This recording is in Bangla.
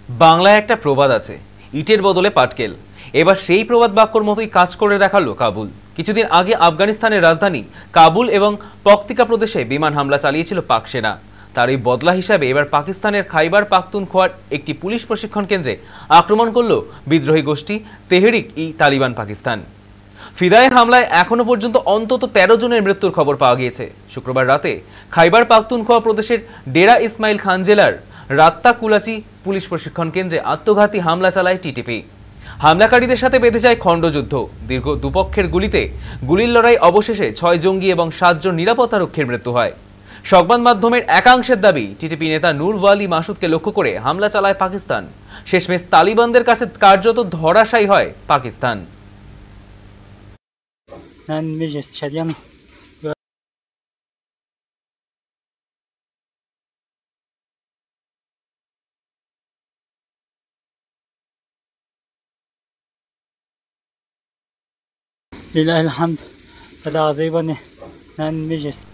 বাংলায় একটা প্রবাদ আছে, ইটের বদলে পাটকেল। এবার সেই প্রবাদ বাক্যর মতোই কাজ করে দেখালো কাবুল। কিছুদিন আগে আফগানিস্তানের রাজধানী কাবুল এবং পক্তিকা প্রদেশে বিমান হামলা চালিয়েছিল পাক সেনা। তারই বদলা হিসাবে এবার পাকিস্তানের খাইবার পাখতুনখোয়ার একটি পুলিশ প্রশিক্ষণ কেন্দ্রে আক্রমণ করল বিদ্রোহী গোষ্ঠী তেহরিক-ই-তালিবান পাকিস্তান। ফিদায় হামলায় এখনো পর্যন্ত অন্তত 13 জনের মৃত্যুর খবর পাওয়া গিয়েছে। শুক্রবার রাতে খাইবার পাখতুনখোয়া প্রদেশের ডেরা ইসমাইল খান জেলার রাত্তা কুলাচি পুলিশ প্রশিক্ষণ কেন্দ্রে আত্মঘাতী হামলা চালায় টিটিপি। হামলাকারীদের সাথে বেঁধে যায় খণ্ডযুদ্ধ। দীর্ঘ দুপক্ষের গুলিতে গুলির লড়াই অবশেষে 6 জঙ্গি এবং 7 জন নিরাপত্তারক্ষীর মৃত্যু হয়। সংবাদ মাধ্যমের একাংশের দাবি, টিটিপি নেতা নূর ওয়ালি মাসুদকে লক্ষ্য করে হামলা চালায় পাকিস্তান। শেষমেশ তালিবানদের কাছে কার্যত ধরাশায়ী হয় পাকিস্তান। لله الحمد. هذا عزيبني. نان مجلس